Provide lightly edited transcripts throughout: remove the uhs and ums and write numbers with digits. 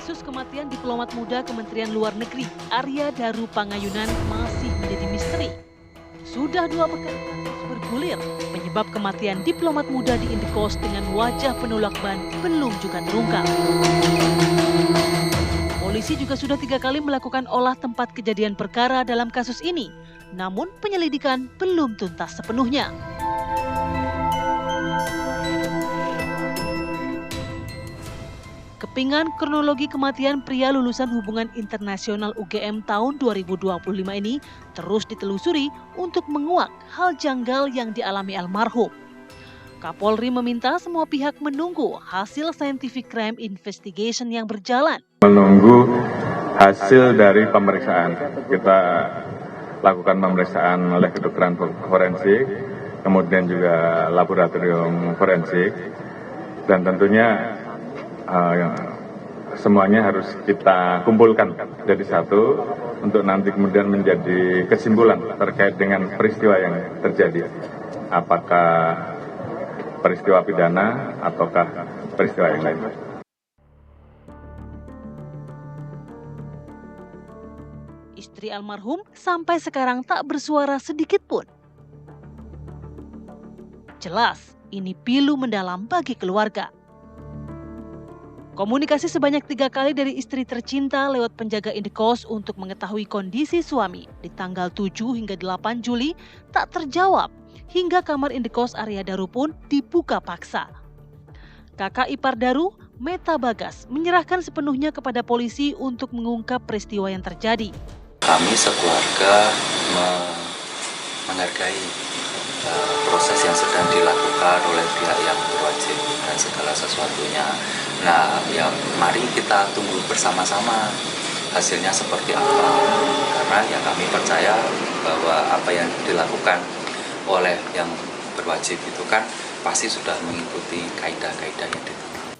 Kasus kematian diplomat muda Kementerian Luar Negeri Arya Daru Pangayunan masih menjadi misteri. Sudah 2 pekan kasus bergulir, penyebab kematian diplomat muda di Indekos dengan wajah penolak ban belum juga terungkap. Polisi juga sudah 3 kali melakukan olah tempat kejadian perkara dalam kasus ini, namun penyelidikan belum tuntas sepenuhnya. Kepingan kronologi kematian pria lulusan hubungan internasional UGM tahun 2025 ini terus ditelusuri untuk menguak hal janggal yang dialami almarhum. Kapolri meminta semua pihak menunggu hasil scientific crime investigation yang berjalan. Menunggu hasil dari pemeriksaan. Kita lakukan pemeriksaan oleh kedokteran forensik, kemudian juga laboratorium forensik, dan tentunya semuanya harus kita kumpulkan jadi satu untuk nanti kemudian menjadi kesimpulan terkait dengan peristiwa yang terjadi. Apakah peristiwa pidana ataukah peristiwa yang lain. Istri almarhum sampai sekarang tak bersuara sedikit pun. Jelas, ini pilu mendalam bagi keluarga. Komunikasi sebanyak 3 kali dari istri tercinta lewat penjaga Indekos untuk mengetahui kondisi suami di tanggal 7 hingga 8 Juli tak terjawab, hingga kamar Indekos Arya Daru pun dibuka paksa. Kakak ipar Daru, Meta Bagas, menyerahkan sepenuhnya kepada polisi untuk mengungkap peristiwa yang terjadi. Kami sekeluarga menghargai proses yang sedang dilakukan oleh pihak yang berwajib dan segala sesuatunya. Nah, ya mari kita tunggu bersama-sama hasilnya seperti apa. Karena yang kami percaya bahwa apa yang dilakukan oleh yang berwajib itu kan pasti sudah mengikuti kaidah-kaidah yang ditetapkan.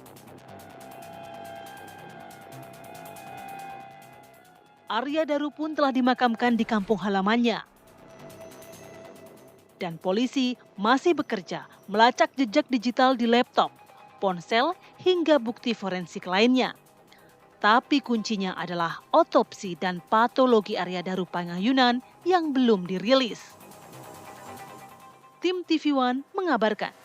Arya Daru pun telah dimakamkan di kampung halamannya. Dan polisi masih bekerja melacak jejak digital di laptop, ponsel, hingga bukti forensik lainnya. Tapi kuncinya adalah otopsi dan patologi Arya Daru Pangayunan yang belum dirilis. Tim TV One mengabarkan.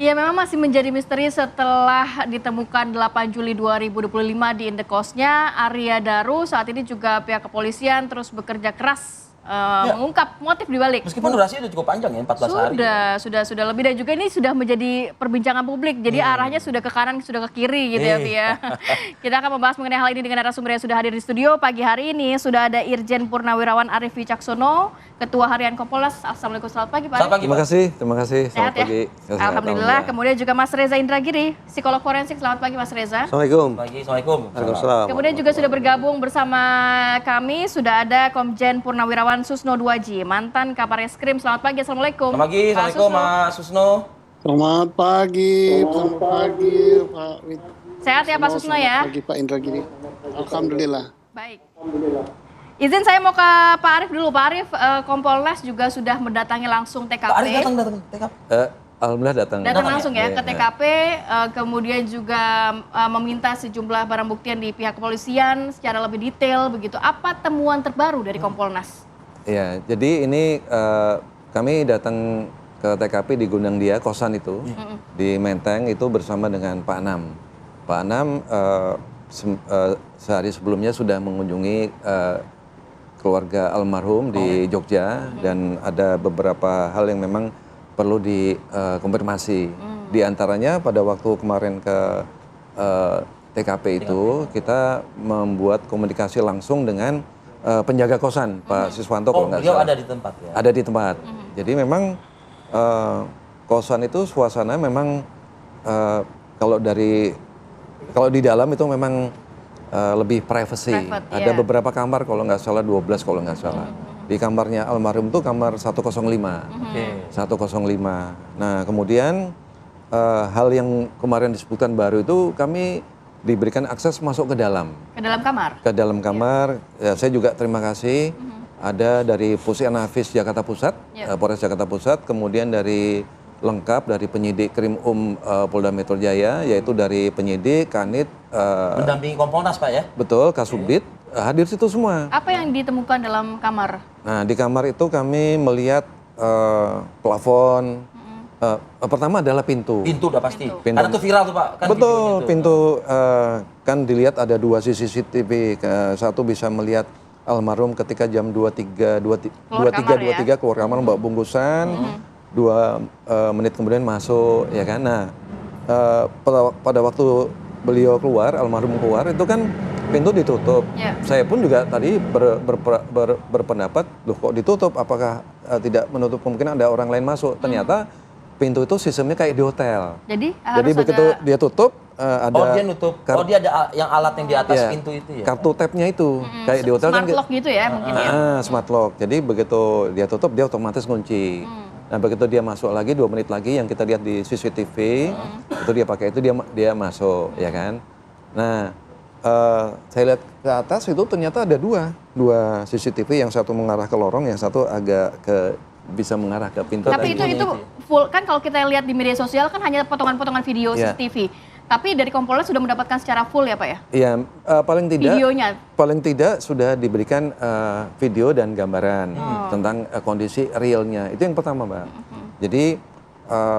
Ya, memang masih menjadi misteri setelah ditemukan 8 Juli 2025 di Indekosnya Arya Daru. Saat ini juga pihak kepolisian terus bekerja keras mengungkap motif dibalik. Meskipun durasinya sudah cukup panjang ya, 14 hari. Sudah lebih, dan juga ini sudah menjadi perbincangan publik. Jadi arahnya sudah ke kanan, sudah ke kiri gitu ya, Pi ya. Kita akan membahas mengenai hal ini dengan narasumber yang sudah hadir di studio pagi hari ini. Sudah ada Irjen Purnawirawan Arief Wicaksono, Ketua Harian Kompolnas. Assalamualaikum, selamat pagi Pak Arief. Selamat pagi, Terima kasih. Sehat Selamat ya? pagi. Alhamdulillah. Kemudian juga Mas Reza Indragiri, psikolog forensik. Selamat pagi Mas Reza. Assalamualaikum. Assalamualaikum. Waalaikumsalam. Kemudian juga sudah bergabung bersama kami, sudah ada Komjen Purnawirawan Susno Duaji, mantan Kabareskrim. Selamat pagi, Assalamualaikum. Selamat pagi, Assalamualaikum Mas Susno. Selamat pagi Pak Wid. Sehat ya Pak Susno ya? Selamat pagi Pak Indragiri. Alhamdulillah. Baik. Izin saya mau ke Pak Arief dulu. Pak Arief, Kompolnas juga sudah mendatangi langsung TKP. Pak Arief datang TKP. Alhamdulillah datang. Datang langsung ya ke Iya. TKP, kemudian juga meminta sejumlah barang buktian di pihak kepolisian secara lebih detail begitu. Apa temuan terbaru dari Kompolnas? Iya, jadi ini kami datang ke TKP di Gondang Dia, kosan itu, di Menteng itu bersama dengan Pak Anam. Pak Anam sehari sebelumnya sudah mengunjungi keluarga almarhum di Jogja, dan ada beberapa hal yang memang perlu dikonfirmasi. Di antaranya pada waktu kemarin ke TKP itu kita membuat komunikasi langsung dengan penjaga kosan, Pak Siswanto kalau nggak salah. Ada di tempat ya? Ada di tempat. Jadi memang kosan itu suasana memang kalau di dalam itu memang lebih privacy. Ada beberapa kamar kalau nggak salah 12 kalau nggak salah. Di kamarnya almarhum itu kamar 105. 105. Nah kemudian hal yang kemarin disebutkan baru itu kami diberikan akses masuk ke dalam. Ke dalam kamar? Ke dalam kamar. Ya, saya juga terima kasih. Ada dari Pusian Hafiz Jakarta Pusat, Polres Jakarta Pusat, kemudian dari lengkap dari penyidik Krim Polda Metro Jaya, yaitu dari penyidik, Kanit, Mendampingi Kompolnas Pak ya? betul, Kasubdit, hadir situ semua. Apa yang ditemukan dalam kamar? Nah, di kamar itu kami melihat plafon. Pertama adalah pintu. Pintu udah pasti. Pintu. Karena itu viral tuh Pak. Kan Betul, videonya tuh. pintu kan dilihat ada 2 CCTV. Satu bisa melihat almarhum ketika jam 23.23 keluar kamar membawa bungkusan. 2 menit kemudian masuk, ya kan. Nah, pada waktu beliau keluar, almarhum keluar, itu kan pintu ditutup. Ya. Saya pun juga tadi berpendapat, loh kok ditutup? Apakah tidak menutup kemungkinan ada orang lain masuk? Ternyata pintu itu sistemnya kayak di hotel. Jadi harus begitu ada... dia tutup, ada Oh dia nutup. Oh dia ada yang alat yang di atas ya, pintu itu ya? kartu tab-nya itu. Kayak di hotel smart kan. lock gitu ya mungkin ya. Smart lock. Jadi begitu dia tutup, dia otomatis kunci. Nah begitu dia masuk lagi 2 menit lagi yang kita lihat di CCTV, itu dia pakai itu dia masuk, ya kan. Nah saya lihat ke atas itu ternyata ada dua CCTV, yang satu mengarah ke lorong, yang satu agak bisa mengarah ke pintu. Tapi tadi. itu full kan, kalau kita lihat di media sosial kan hanya potongan-potongan video Ya. CCTV. Tapi dari Kompolnas sudah mendapatkan secara full ya Pak ya? Iya, paling tidak. Videonya. Paling tidak sudah diberikan video dan gambaran tentang kondisi realnya. Itu yang pertama, Mbak. Jadi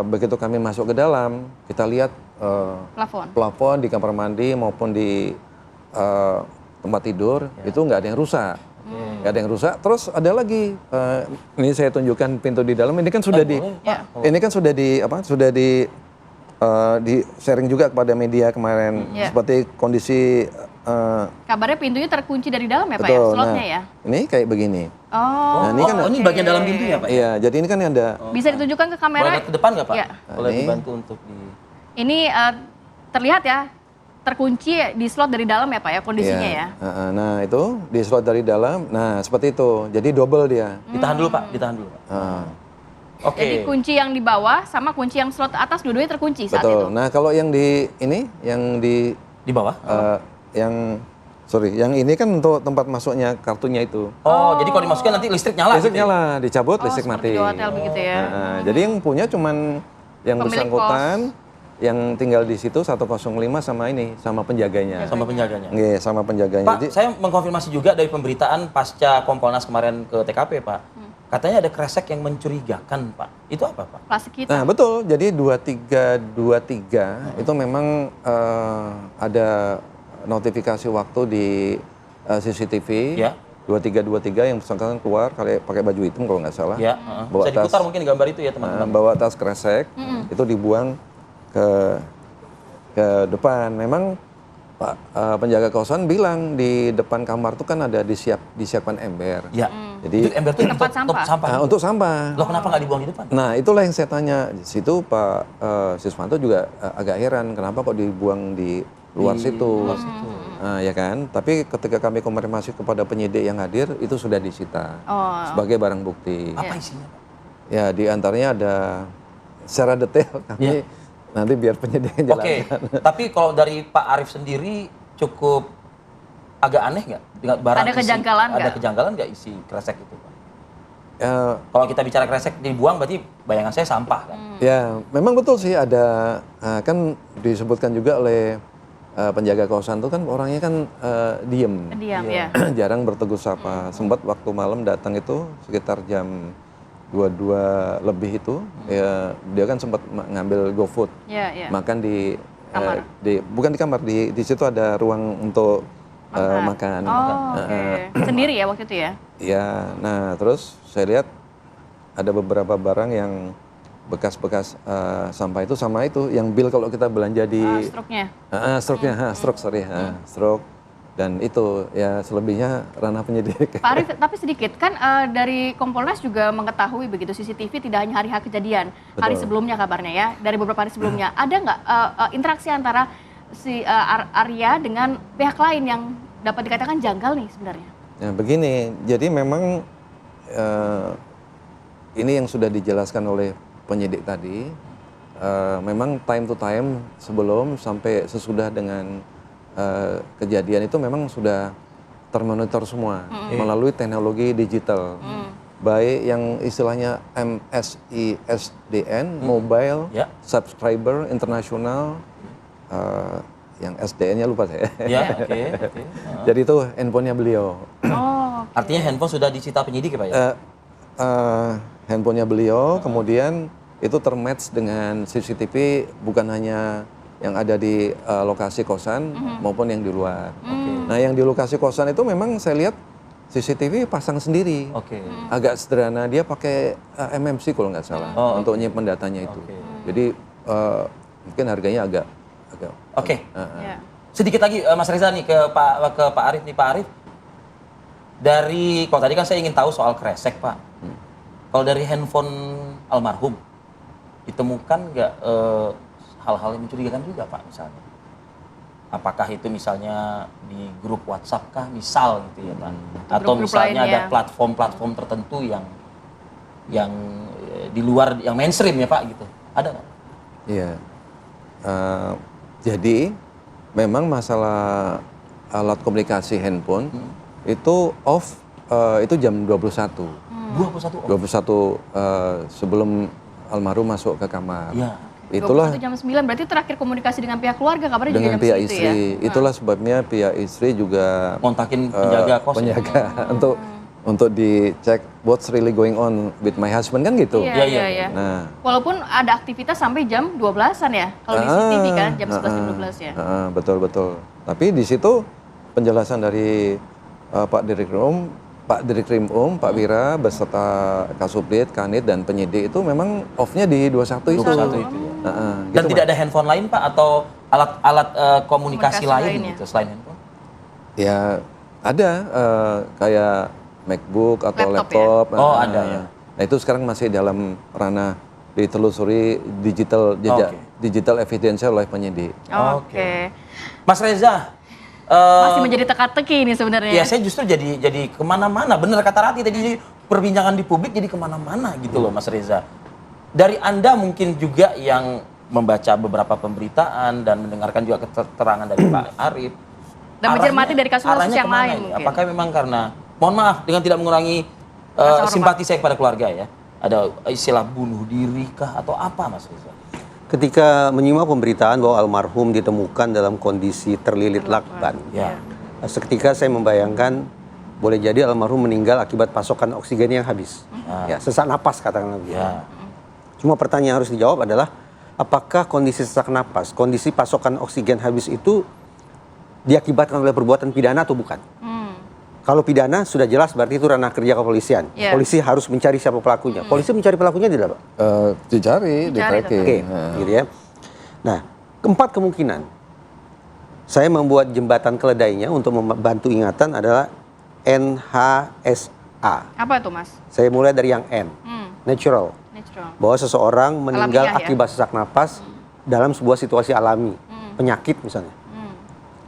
begitu kami masuk ke dalam, kita lihat plafon di kamar mandi maupun di tempat tidur itu nggak ada yang rusak. Nggak ada yang rusak. Terus ada lagi, ini saya tunjukkan pintu di dalam. Ini kan sudah ini kan sudah di sharing juga kepada media kemarin, seperti kondisi kabarnya pintunya terkunci dari dalam ya Pak ya, betul. slotnya Nah, ya. ini kayak begini. Oh. Nah, ini kan ini bagian dalam pintu ya Pak? Iya, jadi ini kan ada. Bisa ditunjukkan ke kamera? Boleh ke depan nggak Pak? Ya. Boleh Ini. dibantu untuk di... Ini terlihat ya, terkunci di slot dari dalam ya Pak ya kondisinya Iya. ya. Nah itu di slot dari dalam. Nah seperti itu. Jadi double dia. Ditahan dulu Pak, ditahan dulu Pak. Oke. Jadi kunci yang di bawah sama kunci yang slot atas dua-duanya terkunci saat itu. Betul. Nah kalau yang di ini, yang di Di bawah? yang ini kan untuk tempat masuknya kartunya itu. Oh, jadi kalau dimasukin nanti listrik nyala Listrik gitu ya? nyala, dicabut listrik seperti mati. di hotel begitu ya. Jadi yang punya cuman yang Pemilik bersangkutan, yang tinggal di situ 105 sama ini, sama penjaganya. Sama penjaganya. Iya, sama penjaganya. Pak, saya mengkonfirmasi juga dari pemberitaan pasca Kompolnas kemarin ke TKP Pak. Katanya ada kresek yang mencurigakan Pak. Itu apa Pak? Plastik hitam. Nah betul, jadi 2323 itu memang ada notifikasi waktu di CCTV. Ya. 2323 yang bersangkutan keluar pakai baju hitam kalau nggak salah. Ya, Bawa bisa diputar mungkin gambar itu ya teman-teman. bawa tas kresek, itu dibuang ke depan. Memang Pak penjaga kosan bilang di depan kamar tuh kan ada disiapkan ember. Ya. Jadi Itu ember itu Tempat untuk sampah. untuk sampah. Loh kenapa nggak dibuang di depan? Nah itulah yang saya tanya. Di situ Pak Siswanto juga agak heran kenapa kok dibuang di luar situ. Nah, ya kan. Tapi ketika kami konfirmasi kepada penyidik yang hadir itu sudah disita sebagai barang bukti. Apa isinya? Ya di antaranya ada secara detail kami nanti biar penyidik yang jelaskan. Oke, tapi kalau dari Pak Arief sendiri cukup agak aneh nggak? Dengan barang Ada kejanggalan ada nggak? kejanggalan nggak isi kresek itu Pak? Ya, Kalau kita bicara kresek dibuang berarti bayangan saya sampah kan? ya memang betul sih ada kan disebutkan juga oleh penjaga kosan itu kan orangnya kan diem. Diam ya. Jarang bertegur sapa. Sempat waktu malam datang itu sekitar jam 22 lebih itu, ya dia kan sempat ngambil GoFood, makan di kamar. bukan di kamar, di situ ada ruang untuk makan. Oh, oke. Sendiri ya waktu itu ya? Ya, nah terus saya lihat ada beberapa barang yang bekas-bekas sampah itu sama itu, yang bil kalau kita belanja di struknya. struk. Dan itu ya selebihnya ranah penyidik. Pak Arief, tapi sedikit kan dari Kompolnas juga mengetahui begitu CCTV tidak hanya hari H kejadian, hari sebelumnya kabarnya ya, dari beberapa hari sebelumnya. Ada nggak interaksi antara si Arya dengan pihak lain yang dapat dikatakan janggal nih sebenarnya? Ya begini, jadi memang ini yang sudah dijelaskan oleh penyidik tadi, memang time to time sebelum sampai sesudah dengan kejadian itu memang sudah termonitor semua melalui teknologi digital. baik yang istilahnya MSISDN, Mobile Ya. Subscriber International, yang SDN-nya lupa saya. Ya, oke. Jadi itu handphonenya beliau. Oh, Artinya handphone sudah disita penyidik ya Pak ya? Handphonenya beliau, kemudian itu termatch dengan CCTV bukan hanya yang ada di lokasi kosan maupun yang di luar. Nah yang di lokasi kosan itu memang saya lihat CCTV pasang sendiri. Oke. Agak sederhana, dia pakai MMC kalau nggak salah untuk nyimpen datanya itu. Oke. Jadi mungkin harganya agak Oke. ya. Sedikit lagi Mas Reza nih ke Pak Arief nih, Pak Arief. Dari kalau tadi kan saya ingin tahu soal kresek Pak. Kalau dari handphone almarhum ditemukan nggak hal-hal yang mencurigakan juga Pak misalnya? Apakah itu misalnya di grup WhatsApp kah misal gitu ya Pak? Atau Grup-grup misalnya lain, ada ya. platform-platform tertentu yang di luar yang mainstream ya Pak gitu? Ada nggak? Iya. Jadi memang masalah alat komunikasi handphone itu off itu jam 21. 21 Sebelum almarhum masuk ke kamar. Iya. Itulah 21 jam 9 berarti terakhir komunikasi dengan pihak keluarga kabarnya juga dengan jam pihak segitu istri. ya. Itulah sebabnya pihak istri juga Kontakin penjaga kos. penjaga untuk dicek what's really going on with my husband kan gitu. Iya, Iya, iya, iya. iya. Nah, Walaupun ada aktivitas sampai jam 12-an ya. Kalau di CCTV kan jam 11 jam 12 ya. Betul. Tapi di situ penjelasan dari Pak Direkrim Pak Wira beserta Kasubdit, Kanit dan penyidik itu memang off-nya di 21 itu. 21 itu ya. Dan Gitu, tidak Pak. ada handphone lain Pak atau alat-alat komunikasi Komunikasi lain lainnya. gitu selain handphone? Ya ada kayak MacBook atau Laptop laptop. Oh, ada ya. Nah itu sekarang masih dalam ranah ditelusuri digital evidence oleh penyidik. Oke. Mas Reza, Masih menjadi teka-teki ini sebenarnya. ya saya justru jadi kemana-mana. Bener kata Rati tadi, jadi perbincangan di publik jadi kemana-mana gitu loh Mas Reza. Dari Anda mungkin juga yang membaca beberapa pemberitaan dan mendengarkan juga keterangan dari Pak Arief. Dan mencermati dari kasus-kasus arahnya yang kemana lain ini? mungkin. Apakah memang karena, mohon maaf dengan tidak mengurangi Rasa hormat. simpati saya kepada keluarga ya, ada istilah bunuh diri kah atau apa Mas Reza? Ketika menyimak pemberitaan bahwa almarhum ditemukan dalam kondisi terlilit lakban, Ya. seketika saya membayangkan boleh jadi almarhum meninggal akibat pasokan oksigen yang habis. Ya, sesak napas katakanlah begitu. Ya. Cuma pertanyaan yang harus dijawab adalah apakah kondisi sesak napas, kondisi pasokan oksigen habis itu diakibatkan oleh perbuatan pidana atau bukan? Kalau pidana sudah jelas berarti itu ranah kerja kepolisian. Ya. Polisi harus mencari siapa pelakunya. Polisi mencari pelakunya tidak, Pak? Dicari, di tracking. Oke, gitu ya. Nah, keempat kemungkinan saya membuat jembatan keledainya untuk membantu ingatan adalah NHSA. Apa itu Mas? Saya mulai dari yang N, natural. Natural. Bahwa seseorang meninggal Alamiah ya? akibat sesak napas dalam sebuah situasi alami, penyakit misalnya,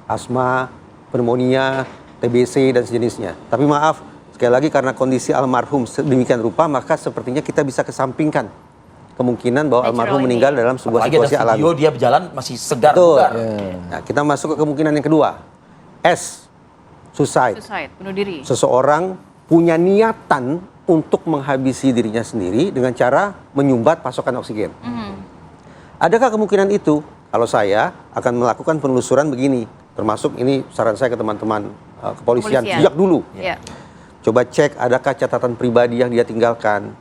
asma, pneumonia, TBC dan sejenisnya. Tapi maaf, sekali lagi karena kondisi almarhum sedemikian rupa, maka sepertinya kita bisa kesampingkan kemungkinan bahwa Natural almarhum ini. meninggal dalam sebuah Apalagi ada situasi alami. video dia berjalan masih segar Betul. bugar. Nah, kita masuk ke kemungkinan yang kedua. S, suicide. Suicide, bunuh diri. Seseorang punya niatan untuk menghabisi dirinya sendiri dengan cara menyumbat pasokan oksigen. Adakah kemungkinan itu? Kalau saya akan melakukan penelusuran begini, termasuk ini saran saya ke teman-teman kepolisian sejak dulu. Ya. Coba cek adakah catatan pribadi yang dia tinggalkan,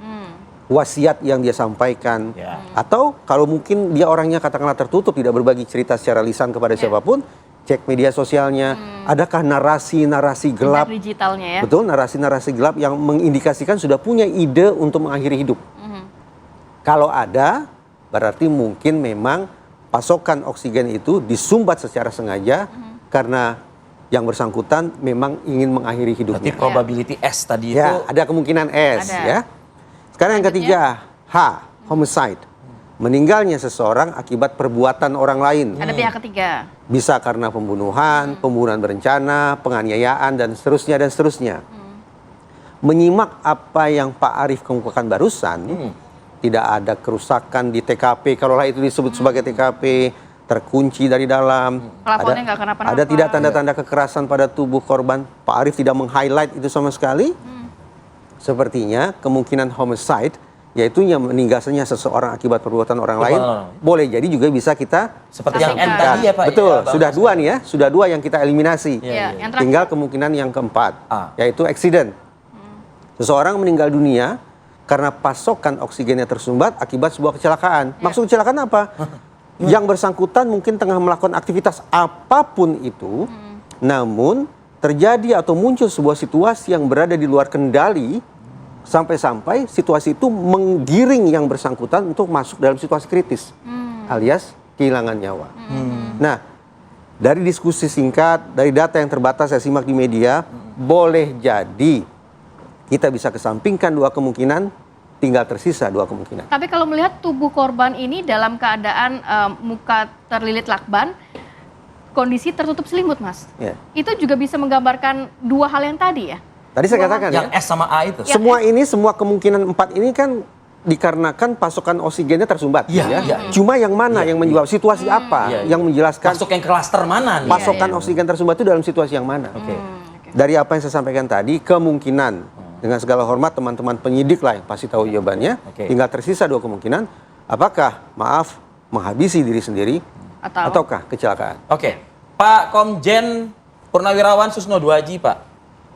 wasiat yang dia sampaikan, Ya. atau kalau mungkin dia orangnya katakanlah tertutup, tidak berbagi cerita secara lisan kepada siapapun, cek media sosialnya, adakah narasi-narasi gelap, Jejak digitalnya ya. betul, narasi-narasi gelap yang mengindikasikan sudah punya ide untuk mengakhiri hidup. Kalau ada, berarti mungkin memang pasokan oksigen itu disumbat secara sengaja karena yang bersangkutan memang ingin mengakhiri Berarti hidupnya. probability S tadi itu Ya, ada kemungkinan S Ada. ya. Sekarang yang ketiga, H, homicide. Meninggalnya seseorang akibat perbuatan orang lain. Ada pihak ketiga. Bisa karena pembunuhan, pembunuhan berencana, penganiayaan dan seterusnya. Menyimak apa yang Pak Arief kemukakan barusan, tidak ada kerusakan di TKP, kalaulah itu disebut sebagai TKP, terkunci dari dalam. Pelapornya nggak kenapa-napa. Ada tidak tanda-tanda kekerasan pada tubuh korban? Pak Arief tidak meng-highlight itu sama sekali. sepertinya kemungkinan homicide, yaitu yang meninggalnya seseorang akibat perbuatan orang lain, boleh jadi juga bisa kita seperti yang N Sampaikan. tadi ya Pak. betul, ya, sudah dua nih ya, sudah dua yang kita eliminasi. Iya, yang terakhir. Tinggal kemungkinan yang keempat, Ah. yaitu accident. Seseorang meninggal dunia karena pasokan oksigennya tersumbat akibat sebuah kecelakaan. Maksud kecelakaan apa? Yang bersangkutan mungkin tengah melakukan aktivitas apapun itu, namun terjadi atau muncul sebuah situasi yang berada di luar kendali, sampai-sampai situasi itu menggiring yang bersangkutan untuk masuk dalam situasi kritis, alias kehilangan nyawa. Nah, dari diskusi singkat, dari data yang terbatas saya simak di media, boleh jadi kita bisa kesampingkan dua kemungkinan, tinggal tersisa dua kemungkinan. Tapi kalau melihat tubuh korban ini dalam keadaan muka terlilit lakban, kondisi tertutup selimut, Mas. Ya. Itu juga bisa menggambarkan dua hal yang tadi ya? Tadi saya katakan Yang ya, S sama A itu. semua kemungkinan empat ini kan dikarenakan pasokan oksigennya tersumbat. Iya, iya. Cuma yang mana yang menyebabkan situasi apa Iya, iya. yang menjelaskan Masuk yang klaster mana nih? pasokan oksigen tersumbat itu dalam situasi yang mana? Oke. Dari apa yang saya sampaikan tadi, kemungkinan dengan segala hormat teman-teman penyidik lah yang pasti tahu jawabannya. Oke. Tinggal tersisa dua kemungkinan. Apakah menghabisi diri sendiri ataukah kecelakaan? Oke, Pak Komjen Purnawirawan Susno Duaji, Pak.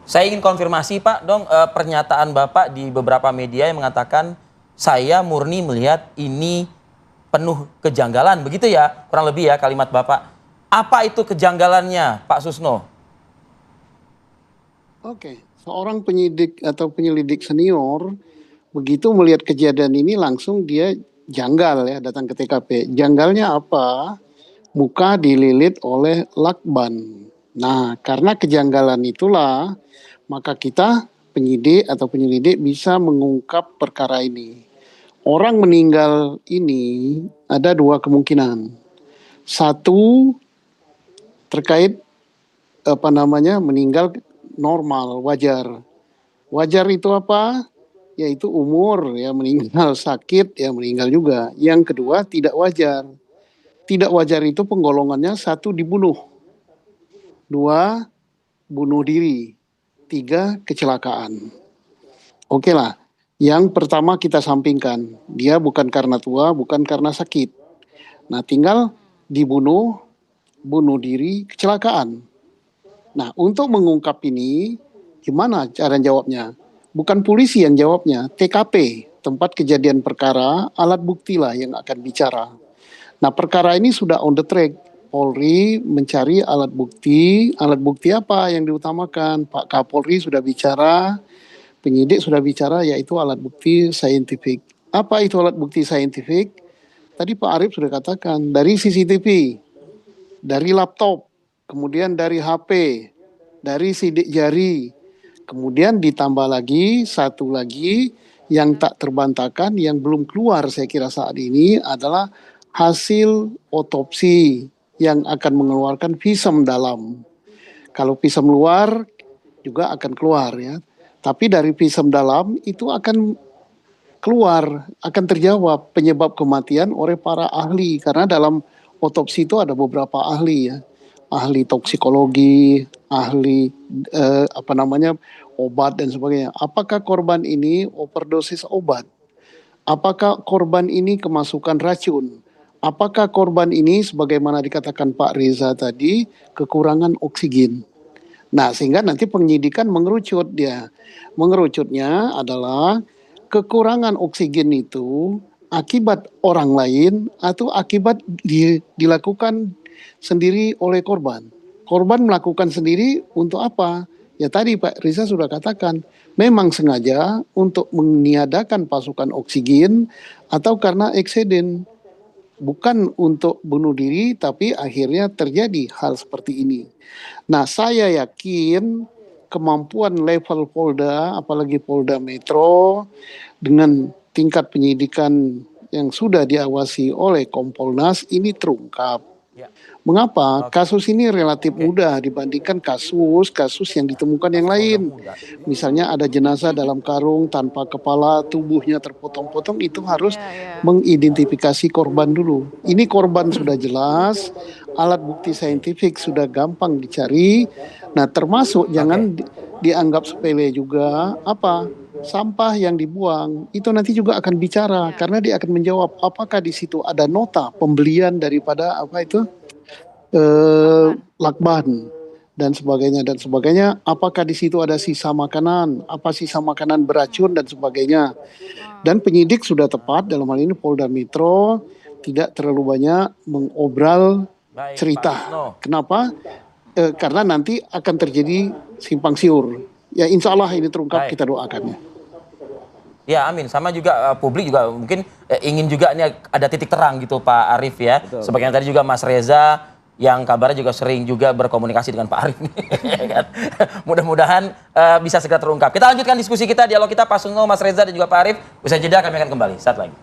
Saya ingin konfirmasi, Pak, dong pernyataan Bapak di beberapa media yang mengatakan saya murni melihat ini penuh kejanggalan, begitu ya? Kurang lebih ya kalimat Bapak. Apa itu kejanggalannya, Pak Susno? Oke, seorang penyidik atau penyelidik senior begitu melihat kejadian ini langsung dia janggal ya datang ke TKP. Janggalnya apa? Muka dililit oleh lakban. Nah, karena kejanggalan itulah maka kita penyidik atau penyelidik bisa mengungkap perkara ini. Orang meninggal ini ada dua kemungkinan. Satu terkait meninggal normal, wajar. Wajar itu apa? Yaitu umur, ya meninggal sakit, ya meninggal juga. Yang kedua tidak wajar. Tidak wajar itu penggolongannya satu dibunuh, dua bunuh diri, tiga kecelakaan. Oke lah, yang pertama kita sampingkan. Dia bukan karena tua, bukan karena sakit. Nah tinggal dibunuh, bunuh diri, kecelakaan. Nah, untuk mengungkap ini, gimana cara jawabnya? Bukan polisi yang jawabnya, TKP, tempat kejadian perkara, alat bukti lah yang akan bicara. Nah, perkara ini sudah on the track. Polri mencari alat bukti apa yang diutamakan? Pak Kapolri sudah bicara, penyidik sudah bicara, yaitu alat bukti saintifik. Apa itu alat bukti saintifik? Tadi Pak Arief sudah katakan, dari CCTV, dari laptop, kemudian dari HP, dari sidik jari, kemudian ditambah lagi satu lagi yang tak terbantahkan yang belum keluar saya kira saat ini adalah hasil otopsi yang akan mengeluarkan visum dalam. Kalau visum luar juga akan keluar ya. Tapi dari visum dalam itu akan keluar, akan terjawab penyebab kematian oleh para ahli karena dalam otopsi itu ada beberapa ahli ya. Ahli toksikologi, ahli obat dan sebagainya. Apakah korban ini overdosis obat? Apakah korban ini kemasukan racun? Apakah korban ini sebagaimana dikatakan Pak Reza tadi kekurangan oksigen? Nah, sehingga nanti penyidikan mengerucut dia. Mengerucutnya adalah kekurangan oksigen itu akibat orang lain atau akibat dilakukan sendiri oleh korban. Korban melakukan sendiri untuk apa? Ya tadi Pak Riza sudah katakan, memang sengaja untuk meniadakan pasokan oksigen atau karena eksiden. Bukan untuk bunuh diri, tapi akhirnya terjadi hal seperti ini. Nah, saya yakin kemampuan level Polda, apalagi Polda Metro, dengan tingkat penyidikan yang sudah diawasi oleh Kompolnas, ini terungkap. Mengapa? Kasus ini relatif mudah dibandingkan kasus yang ditemukan yang lain. Misalnya ada jenazah dalam karung tanpa kepala, tubuhnya terpotong-potong, itu harus mengidentifikasi korban dulu. Ini korban sudah jelas, alat bukti saintifik sudah gampang dicari. Nah, termasuk jangan dianggap sepele juga apa? sampah yang dibuang itu nanti juga akan bicara karena dia akan menjawab apakah di situ ada nota pembelian daripada lakban dan sebagainya, apakah di situ ada sisa makanan, apa sisa makanan beracun dan sebagainya. Dan penyidik sudah tepat dalam hal ini Polda Metro tidak terlalu banyak mengobral cerita. Kenapa? Karena nanti akan terjadi simpang siur. Ya insya Allah ini terungkap, kita doakan ya. Ya amin, sama juga publik juga mungkin ingin juga ini ada titik terang gitu Pak Arief ya. Sebagaimana tadi juga Mas Reza yang kabarnya juga sering juga berkomunikasi dengan Pak Arief. Mudah-mudahan bisa segera terungkap. Kita lanjutkan diskusi kita, dialog kita Pak Sugeng, Mas Reza dan juga Pak Arief. Usai jeda kami akan kembali saat lagi.